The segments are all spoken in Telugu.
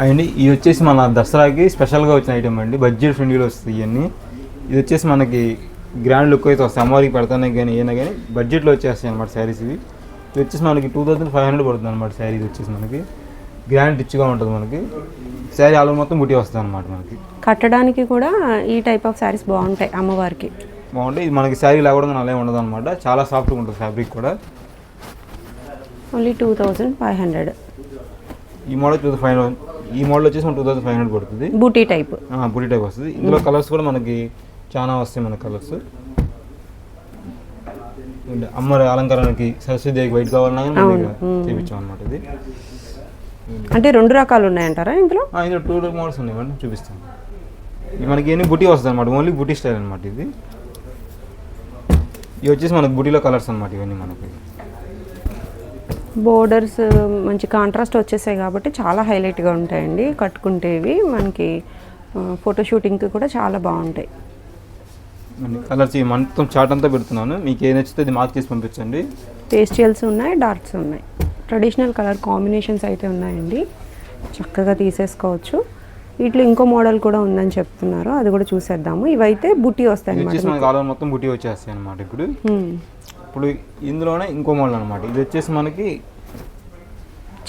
అండి ఇవి వచ్చేసి మన దసరాకి స్పెషల్గా వచ్చిన ఐటమ్ అండి, బడ్జెట్ ఫ్రెండ్లీలో వస్తాయి ఇవన్నీ. ఇది వచ్చేసి మనకి గ్రాండ్ లుక్ అయితే వస్తాయి, అమ్మవారికి పెడతానే కానీ ఏమైనా కానీ బడ్జెట్లో వచ్చేస్తాయి అనమాట శారీస్ ఇవి. ఇది వచ్చేసి మనకి 2500 పడుతుంది అనమాట శారీ. ఇది వచ్చేసి మనకి గ్రాండ్ రిచ్గా ఉంటుంది, మనకి శారీ ఆల్ మొత్తం బుట్టి వస్తుంది అనమాట. మనకి కట్టడానికి కూడా ఈ టైప్ ఆఫ్ శారీస్ బాగుంటాయి, అమ్మవారికి బాగుంటాయి. ఇది మనకి శారీ లాగడం అలా ఉండదు అనమాట, చాలా సాఫ్ట్గా ఉంటుంది ఫ్యాబ్రిక్ కూడా. ఓన్లీ 2500. ఈ మోడల్ 2500, ఈ మోడల్ వచ్చేసి మన 2500 పడుతుంది. బూటీ టైప్ వస్తుంది. ఇందులో కలర్స్ కూడా మనకి చాలా వస్తాయి, మన కలర్స్. అమ్మవారి అలంకరణకి సరస్వతిదేవికి వైట్ కావాలన్నా చూపించాం అనమాట. ఇది అంటే 2 రకాలు ఉన్నాయంటారా ఇందులో? ఇందులో 2 మోడల్స్ ఉన్నాయండి, చూపిస్తాను. మనకి ఎన్ని బుటీ వస్తుంది అనమాట, ఓన్లీ బుటీ స్టైల్ అనమాట. ఇది వచ్చేసి మనకి బుటీలో కలర్స్ అనమాట. ఇవన్నీ మనకి బోర్డర్స్ మంచి కాంట్రాస్ట్ వచ్చేసాయి కాబట్టి చాలా హైలైట్గా ఉంటాయండి. కట్టుకుంటేవి మనకి ఫోటో షూటింగ్కి కూడా చాలా బాగుంటాయి. కలర్స్ మొత్తం చార్ట్ అంతా పెడుతున్నాను, మీకు ఏ నచ్చితే అది మార్క్ చేసి పంపించండి. పేస్టల్స్ ఉన్నాయి, డార్క్స్ ఉన్నాయి, ట్రెడిషనల్ కలర్ కాంబినేషన్స్ అయితే ఉన్నాయండి, చక్కగా తీసేసుకోవచ్చు. వీటిలో ఇంకో మోడల్ కూడా ఉందని చెప్తున్నారు, అది కూడా చూసేద్దాము. ఇవైతే బుట్టి వస్తాయి అన్నమాట, మొత్తం బుట్టి వచ్చేస్తాయి అనమాట. ఇప్పుడు ఇందులోనే ఇంకో మోడల్ అనమాట. ఇది వచ్చేసి మనకి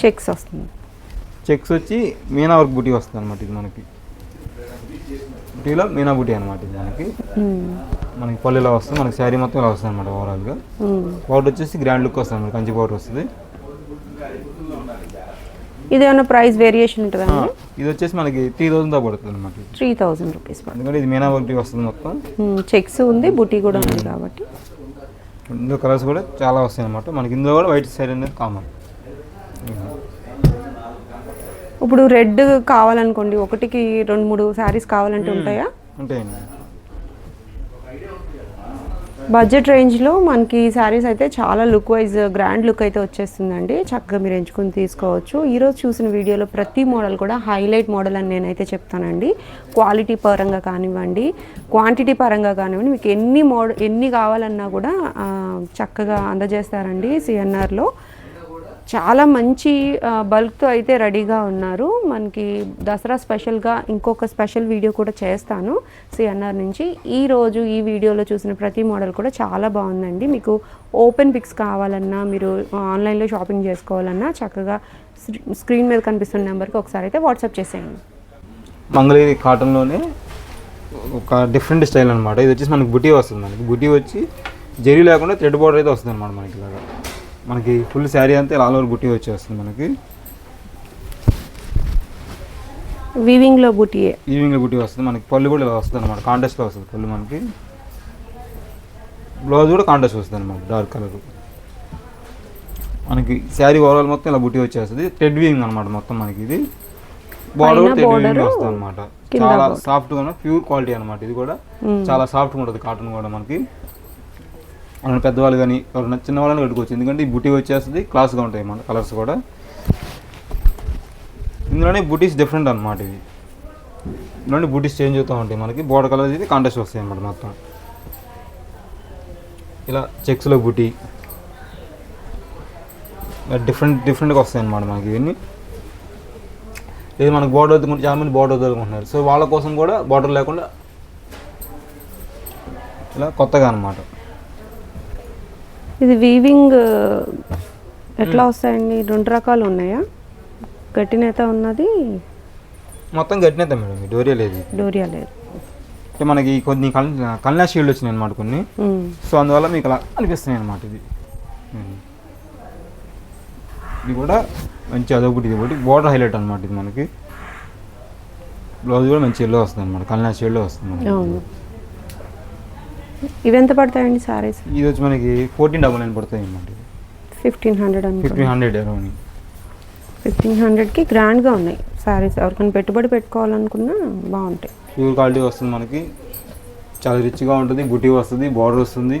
చెక్స్ వస్తుంది, చెక్స్ వచ్చి మీనా వర్క్ బుటీ వస్తుంది అనమాట. ఇది మనకి బుటీలో మీనా బుటీ అనమాట. ఇది మనకి పల్లెలో వస్తుంది, మనకి శారీ మొత్తం ఇలా వస్తుంది అనమాట. ఓవరాల్గా పౌడర్ వచ్చేసి గ్రాండ్ లుక్ వస్తుంది అనమాట, కంచి పౌడర్ వస్తుంది. ఇది ఏమైనా ప్రైస్ వేరియేషన్ ఉంటుందా? ఇది వచ్చేసి మనకి 3000 దా పడుతుంది అనమాట. 3000 రూపీస్, ఎందుకంటే ఇది మీనా వర్క్ వస్తుంది మొత్తం. చెక్స్ ఉంది, బుటీ కూడా ఉంది కాబట్టి. ఇందులో కలర్స్ కూడా చాలా వస్తాయి అనమాట. మనకి ఇందులో కూడా వైట్ శారీ అనేది కామన్. ఇప్పుడు రెడ్ కావాలనుకోండి, ఒకటికి 2-3 శారీస్ కావాలంటే ఉంటాయా? ఉంటాయండి. బడ్జెట్ రేంజ్లో మనకి శారీస్ అయితే చాలా లుక్ వైజ్ గ్రాండ్ లుక్ అయితే వచ్చేస్తుందండి, చక్కగా మీరు ఎంచుకుని తీసుకోవచ్చు. ఈరోజు చూసిన వీడియోలో ప్రతి మోడల్ కూడా హైలైట్ మోడల్ అని నేనైతే చెప్తానండి. క్వాలిటీ పరంగా కానివ్వండి, క్వాంటిటీ పరంగా కానివ్వండి, మీకు ఎన్ని కావాలన్నా కూడా చక్కగా అందజేస్తారండి సిఎన్ఆర్లో. చాలా మంచి బల్క్తో అయితే రెడీగా ఉన్నారు. మనకి దసరా స్పెషల్గా ఇంకొక స్పెషల్ వీడియో కూడా చేస్తాను సిఎన్ఆర్ నుంచి. ఈరోజు ఈ వీడియోలో చూసిన ప్రతి మోడల్ కూడా చాలా బాగుందండి. మీకు ఓపెన్ పిక్స్ కావాలన్నా, మీరు ఆన్లైన్లో షాపింగ్ చేసుకోవాలన్నా చక్కగా స్క్రీన్ మీద కనిపిస్తున్న నెంబర్కి ఒకసారి అయితే వాట్సాప్ చేసేయండి. మంగళగిరి కాటన్లోనే ఒక డిఫరెంట్ స్టైల్ అనమాట. ఇది వచ్చేసి మనకి బుటీ వస్తుంది. మనకి బుటీ వచ్చి జరీ లేకుండా థ్రెడ్ బార్డర్ అయితే వస్తుంది అనమాట. మనకి ఇలాగా మనకి ఫుల్ శారీ అంతా ఆల్ ఓవర్ బుటీ వచ్చేస్తుంది. మనకి వీవింగ్లో బుటీ వస్తుంది. మనకి పళ్ళు కూడా ఇలా వస్తుంది అనమాట, కాంట్రాస్ట్లో వస్తుంది పళ్ళు. మనకి బ్లౌజ్ కూడా కాంట్రాస్ట్ వస్తుంది అనమాట, డార్క్ కలర్. మనకి శారీ ఓవరాల్ మొత్తం ఇలా బుటీ వచ్చేస్తుంది. థ్రెడ్ వీవింగ్ అనమాట మొత్తం. మనకి ఇది బార్డర్ కూడా థ్రెడ్ వీవింగ్ వస్తుంది అనమాట. చాలా సాఫ్ట్గా ఉన్న ప్యూర్ క్వాలిటీ అనమాట. ఇది కూడా చాలా సాఫ్ట్గా ఉంటుంది కాటన్ కూడా. మనకి మన పెద్దవాళ్ళు కానీ ఎవరైనా చిన్నవాళ్ళని కట్టుకోవచ్చు, ఎందుకంటే ఈ బుటీ వచ్చేస్తుంది, క్లాస్గా ఉంటాయి మన కలర్స్ కూడా. ఇందులోనే బుటీస్ డిఫరెంట్ అనమాట. ఇవి ఇందులోనే బుటీస్ చేంజ్ అవుతూ ఉంటాయి. మనకి బోర్డర్ కలర్స్ అయితే కాంట్రాస్ట్ వస్తాయి అనమాట మొత్తం. ఇలా చెక్స్లో బుటీ డిఫరెంట్గా వస్తాయి అనమాట మనకి ఇవన్నీ. ఇది మనకు బోర్డర్ వద్దుకుంటే చాలామంది బోర్డర్ వద్దుకుంటున్నారు, సో వాళ్ళ కోసం కూడా బోర్డర్ లేకుండా ఇలా కొత్తగా అనమాట. ఇది వీవింగ్ ఎట్లా వస్తాయండి? 2 రకాలు ఉన్నాయా? గట్టినేత ఉన్నది, మొత్తం గట్టినేత మేడం, డోరియా లేదు. అంటే మనకి కొన్ని కల్నా షీల్డ్ వచ్చినాయి అనమాట కొన్ని, సో అందువల్ల మీకు అలా అనిపిస్తున్నాయి అనమాట. ఇది కూడా మంచి అదొకటి, ఇది ఒకటి బోర్డర్ హైలైట్ అనమాట. ఇది మనకి బ్లౌజ్ కూడా మంచి ఎల్లో వస్తుంది అనమాట, కల్నా షీల్డ్లో వస్తుంది. ఇవి ఎంత పడతాయండి సారీస్? ఇది వచ్చి మనకి 1499 పడతాయి అనమాట. 1500 అరౌండ్. 1500కి గ్రాండ్గా ఉన్నాయి సారీస్. ఎవరికైనా పెట్టుబడి పెట్టుకోవాలనుకున్నా బాగుంటాయి. ప్యూర్ క్వాలిటీ వస్తుంది మనకి, చాలా రిచ్గా ఉంటుంది. బుటీ వస్తుంది, బార్డర్ వస్తుంది,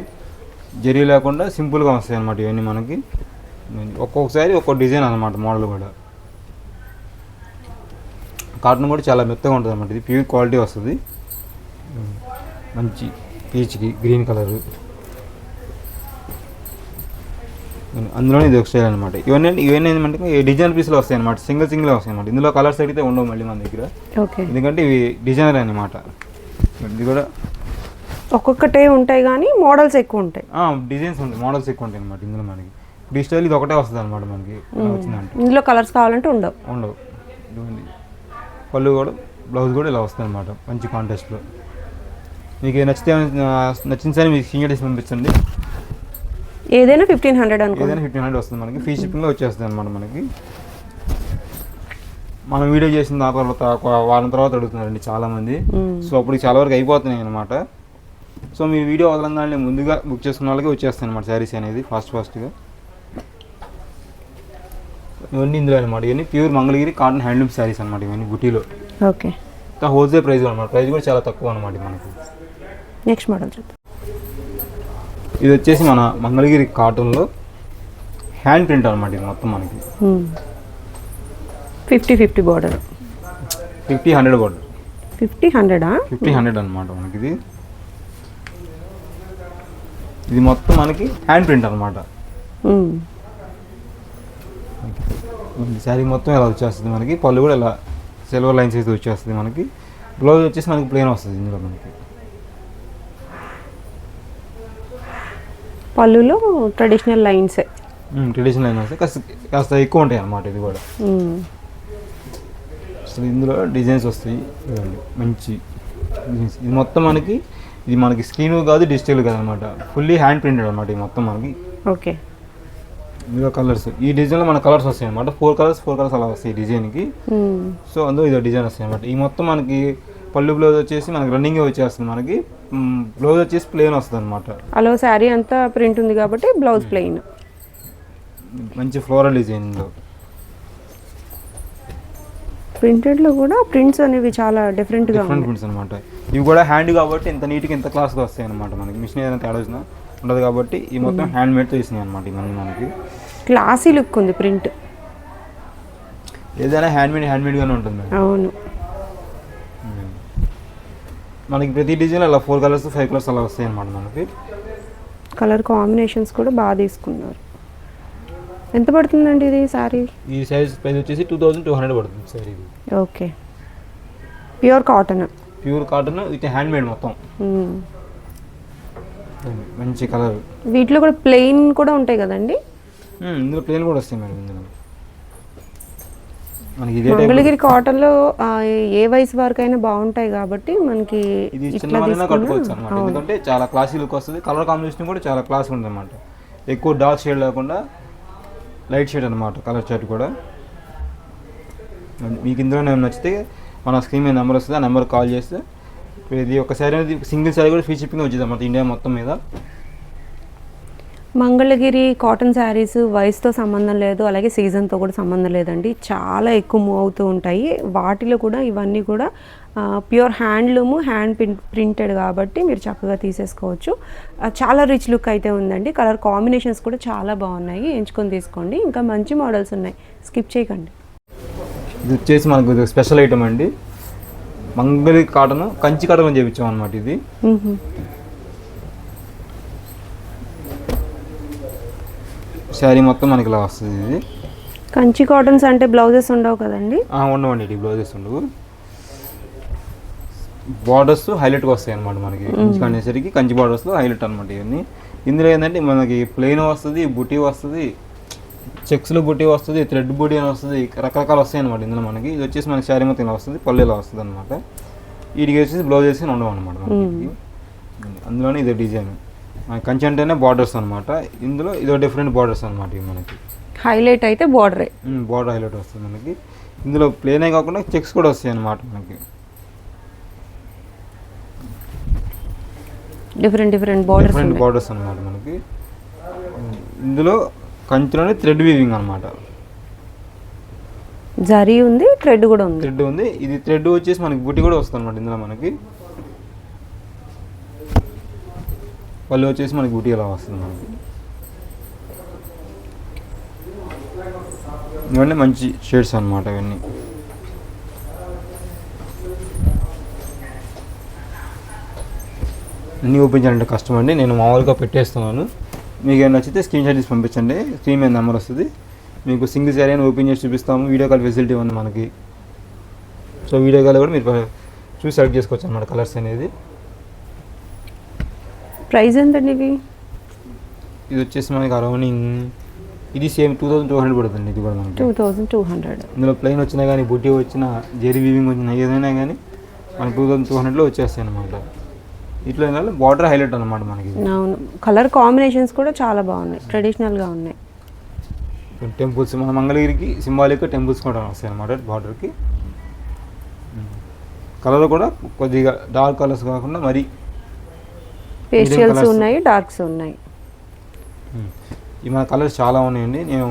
జరీ లేకుండా సింపుల్గా వస్తాయి అనమాట ఇవన్నీ మనకి. ఒక్కొక్కసారి ఒక్కొక్క డిజైన్ అనమాట మోడల్ కూడా. కాటన్ కూడా చాలా మెత్తగా ఉంటుంది అనమాట. ఇది ప్యూర్ క్వాలిటీ వస్తుంది. మంచి పీచ్కి గ్రీన్ కలరు, అందులోనే ఇది ఒక స్టైల్ అనమాట. ఇవన్నీ ఏమంటే డిజైనర్ పీస్లో వస్తాయి అనమాట, సింగిల్ వస్తాయి అనమాట. ఇందులో కలర్స్ అయితే ఉండవు మళ్ళీ మన దగ్గర, ఓకే. ఎందుకంటే ఇవి డిజైనర్ అనమాట. ఇది కూడా ఒక్కొక్కటే ఉంటాయి కానీ మోడల్స్ ఎక్కువ ఉంటాయి, డిజైన్స్ ఉంటాయి, మోడల్స్ ఎక్కువ ఉంటాయి అనమాట. ఇందులో మనకి ఈ స్టైల్ ఇది ఒకటే వస్తుంది అనమాట మనకి వచ్చిందంటే. ఇందులో కలర్స్ కావాలంటే ఉండవు. ఇదిగోండి పళ్ళు కూడా, బ్లౌజ్ కూడా ఇలా వస్తుంది అనమాట మంచి కాంటెస్ట్లో. మీకు నచ్చితే నచ్చిన సరే మీకు స్క్రీన్ చేసి పంపించండి. ఏదైనా 1500 అనుకో, ఏదైనా 1500 వస్తుంది మనకి. ఫ్రీ షిప్పింగ్లో వచ్చేస్తుంది అనమాట మనకి. మనం వీడియో చేసిన తర్వాత వారం తర్వాత అడుగుతున్నారండి చాలామంది. సో అప్పుడు చాలా వరకు అయిపోతున్నాయి అనమాట. సో మీ వీడియో వదలంగానే ముందుగా బుక్ చేసుకున్న వాళ్ళకి వచ్చేస్తాయి అనమాట శారీస్ అనేది ఫాస్ట్గా. ఇవన్నీ ఇందులో అనమాట. ఇవన్నీ pure Mangalagiri cotton handloom saris అనమాట. ఇవన్నీ బుటీలో. ఓకే. హోల్సేల్ ప్రైస్ అనమాట. ప్రైస్ కూడా చాలా తక్కువ అనమాట మనకి. నెక్స్ట్ మోడల్ చూద్దాం. ఇది వచ్చేసి మన మంగళగిరి కాటన్లో హ్యాండ్ ప్రింట్ అనమాట. ఇది మొత్తం మనకి 50-50 బార్డర్, 50-100 బార్డర్, 50-100 అనమాట మనకి. ఇది మొత్తం మనకి హ్యాండ్ ప్రింట్ అనమాట. శారీ మొత్తం ఇలా వచ్చేస్తుంది మనకి. పళ్ళు కూడా ఇలా సిల్వర్ లైన్స్ అయితే వచ్చేస్తుంది మనకి. బ్లౌజ్ వచ్చేసి మనకి ప్లెయిన్ వస్తుంది ఇందులో మనకి. పళ్ళులో ట్రెడిషనల్ లైన్స్ వస్తాయి, కాస్త ఎక్కువ ఉంటాయి అన్నమాట. ఇది కూడా అసలు ఇందులో డిజైన్స్ వస్తాయి మంచి డిజైన్స్. ఇది మొత్తం మనకి, ఇది మనకి స్క్రీన్ కాదు, డిజిటల్ కాదు అనమాట. ఫుల్లీ హ్యాండ్ ప్రింటెడ్ అనమాట ఇది మొత్తం మనకి. ఓకే. ఇందులో కలర్స్, ఈ డిజైన్లో మన కలర్స్ వస్తాయి అనమాట. 4 కలర్స్ అలా వస్తాయి డిజైన్కి. సో అందులో ఇదో డిజైన్ వస్తాయి అనమాట. ఈ మొత్తం మనకి పళ్ళు బ్లౌజ్ వచ్చేసి మనకి రన్నింగ్ వచ్చేస్తుంది మనకి. బ్లౌజ్ వచ్చేసి ప్లెయిన్ వస్తుంది అనమాట. అలా శారీ అంతా ప్రింట్ ఉంది కాబట్టి బ్లౌజ్ ప్లెయిన్. మంచి ఫ్లోరల్ డిజైన్. ప్రింటెడ్లో కూడా ప్రింట్స్ అనేవి చాలా డిఫరెంట్ ప్రింట్స్ అనమాట. ఇవి కూడా హ్యాండ్ కాబట్టి ఇంత నీట్గా ఇంత క్లాస్గా వస్తాయి అనమాట మనకి. మిషన్ ఏదైనా తేడా వచ్చినా ఉండదు కాబట్టి ఈ మొత్తం హ్యాండ్ మేడ్తో తీసినాయి అనమాట. ఇవన్నీ మనకి క్లాసీ లుక్ ఉంది ప్రింట్. ఏదైనా హ్యాండ్మేడ్గానే ఉంటుంది. అవును. మనకి ప్రతి డిజైన్ అలా 4 కలర్స్ 5 కలర్స్ అలా వస్తాయి అనమాట మనకి. కలర్ కాంబినేషన్స్ కూడా బాగా తీసుకున్నారు. ఎంత పడుతుందండి ఇది సారీ? ఈ సైజ్ ప్రైస్ వచ్చేసి 2200 పడుతుంది sorry. Okay. Pure cotton with hand made మొత్తం. మంచి కలర్. వీటిలో కూడా ప్లెయిన్ కూడా ఉంటాయి కదండి? ఇందులో ప్లెయిన్ కూడా వస్తాయి మేడం. ఇందులో మనకి మంగళగిరి కాటన్లో ఏ వయసు వరకైనా బాగుంటాయి కాబట్టి మనకి ఇది చిన్నవాళ్ళైనా కట్టుకోవచ్చు అనమాట. ఎందుకంటే చాలా క్లాసీ లుక్ వస్తుంది. కలర్ కాంబినేషన్ కూడా చాలా క్లాస్ ఉంటుంది అనమాట. ఎక్కువ డార్క్ షేడ్ లేకుండా లైట్ షేడ్ అనమాట కలర్ చార్ట్ కూడా. మీకు ఇందులో నచ్చితే మన స్క్రీన్ మీద నెంబర్ వస్తుంది, ఆ నెంబర్ కాల్ చేస్తే ఇది ఒక శారీ అనేది సింగిల్ శారీ కూడా ఫ్రీ షిప్పింగ్ వచ్చింది అన్నమాట ఇండియా మొత్తం మీద. మంగళగిరి కాటన్ శారీస్ వయసుతో సంబంధం లేదు, అలాగే సీజన్తో కూడా సంబంధం లేదండి. చాలా ఎక్కువ మూవ్ అవుతూ ఉంటాయి. వాటిలో కూడా ఇవన్నీ కూడా ప్యూర్ హ్యాండ్లూము, హ్యాండ్ ప్రింటెడ్ కాబట్టి మీరు చక్కగా తీసేసుకోవచ్చు. చాలా రిచ్ లుక్ అయితే ఉందండి. కలర్ కాంబినేషన్స్ కూడా చాలా బాగున్నాయి. ఎంచుకొని తీసుకోండి. ఇంకా మంచి మోడల్స్ ఉన్నాయి, స్కిప్ చేయకండి. ఇది వచ్చేసి మనకు స్పెషల్ ఐటమ్ అండి. మంగళగిరి కాటన్ కంచి కాటన్ చేయించాం అనమాట. ఇది శారీ మొత్తం మనకి ఇలా వస్తుంది. ఇది కంచి కాటన్స్ అంటే బ్లౌజెస్ ఉండవు కదండి? ఉండవండి, ఇది బ్లౌజెస్ ఉండవు. బార్డర్స్ హైలైట్గా వస్తాయి అనమాట మనకి. కంచి అనేసరికి కంచి బార్డర్స్లో హైలైట్ అనమాట ఇవన్నీ. ఇందులో ఏంటంటే మనకి ప్లెయిన్ వస్తుంది, బుటీ వస్తుంది, చెక్స్లో బుటీ వస్తుంది, థ్రెడ్ బుటీ అని వస్తుంది, రకరకాలు వస్తాయి అనమాట ఇందులో మనకి. ఇది వచ్చేసి మనకి శారీ మొత్తం ఇలా వస్తుంది, పళ్ళు ఇలా వస్తుంది అనమాట. వీటికి వచ్చేసి బ్లౌజ్ వేసి ఉండవు అనమాట మనకి. అందులోనే ఇదే డిజైన్. కంచి అంటేనే బార్డర్స్ అనమాట. ఇందులో ఇదో డిఫరెంట్ బార్డర్స్ అనమాట ఇవి మనకి. హైలైట్ అయితే బార్డర్ హైలైట్ వస్తుంది మనకి. ఇందులో ప్లేనే కాకుండా చెక్స్ కూడా వస్తాయి అనమాట మనకి. డిఫరెంట్ బార్డర్స్ అనమాట మనకి. ఇందులో కంచిలోనే థ్రెడ్ వీవింగ్ అనమాట. జరీ ఉంది, థ్రెడ్ కూడా ఉంది. థ్రెడ్ ఉంది. ఇది థ్రెడ్ వచ్చేసి మనకి బుట్టి కూడా వస్తుంది అనమాట ఇందులో మనకి. పళ్ళు వచ్చేసి మనకి బుట్టి ఎలా వస్తుంది మనకి. ఇవన్నీ మంచి షేడ్స్ అనమాట ఇవన్నీ. అన్నీ ఓపెన్ చేయాలంటే కష్టం అండి. నేను మామూలుగా పెట్టేస్తున్నాను. మీకు ఏమైనా నచ్చితే స్క్రీన్ షాట్ తీసి పంపించండి, స్క్రీన్ మీద నెంబర్ వస్తుంది. మీకు సింగిల్ శారీ అని ఓపెన్ చేసి చూపిస్తాము, వీడియో కాల్ ఫెసిలిటీ ఉంది మనకి. సో వీడియో కాల్ కూడా మీరు చూసి సెలెక్ట్ చేసుకోవచ్చు అన్నమాట కలర్స్ అనేది. ప్రైస్ ఎంతండి ఇవి? ఇది వచ్చేసి మనకి అరౌండింగ్ ఇది సేమ్ 2200 పడుతుంది. ఇది కూడా మనకి 2200. ఇందులో ప్లెయిన్ వచ్చినా కానీ బుట్టి వచ్చినా జెరీ వీవింగ్ వచ్చినా ఏదైనా కానీ మనకి 2200లో వచ్చేస్తాయి అనమాట. ఇట్లా ఏంటంటే బార్డర్ హైలైట్ అనమాట మనకి. అవును, కలర్ కాంబినేషన్స్ కూడా చాలా బాగున్నాయి, ట్రెడిషనల్గా ఉన్నాయి. టెంపుల్స్ మన మంగళగిరికి సింబాలిక్ టెంపుల్స్ కూడా వస్తాయి అనమాట బార్డర్కి. కలర్ కూడా కొద్దిగా డార్క్ కలర్స్ కాకుండా మరి పేస్టల్స్ ఉన్నాయి, డార్క్స్ ఉన్నాయి. ఈ మన కలర్స్ చాలా ఉన్నాయండి, నేను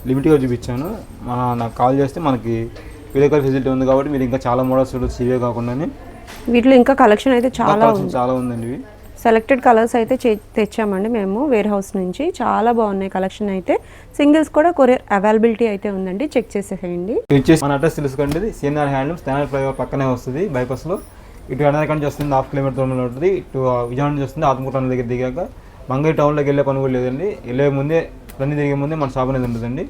లిమిట్గా చూపించాను. నాకు కాల్ చేస్తే మనకి వీడియో కాల్ ఫెసిలిటీ ఉంది కాబట్టి మీరు ఇంకా చాలా మోడల్స్ చూడొచ్చు. ఇవే కాకుండానే వీటిలో ఇంకా కలెక్షన్ అయితే చాలా ఉందండి. ఇవి సెలెక్టెడ్ కలర్స్ అయితే తెచ్చామండి మేము వేర్ హౌస్ నుంచి. చాలా బాగున్నాయి కలెక్షన్ అయితే. సింగిల్స్ కూడా కొరియర్ అవైలబిలిటీ అయితే ఉందండి, చెక్ చేసేసేయండి. వచ్చేసి మన అడ్రస్ తెలుసుకోండి, సిఎన్ఆర్ హ్యాండ్లూమ్స్ స్టాండర్డ్ ఫ్లైఓవర్ పక్కనే వస్తుంది బైపాస్లో. ఇటు అన్నదాకా నుంచి వస్తుంది 1/2 కిలోమీటర్ దూరంలో ఉంటుంది. ఇటు విజయవాడ నుంచి వస్తుంది ఆత్మకూరు దగ్గర దిగాక. మంగళగిరి టౌన్లోకి వెళ్ళే పని కూడా లేదండి. వెళ్ళే ముందే రన్ని తిరిగే ముందే మన షాప్ అనేది ఉంటుందండి.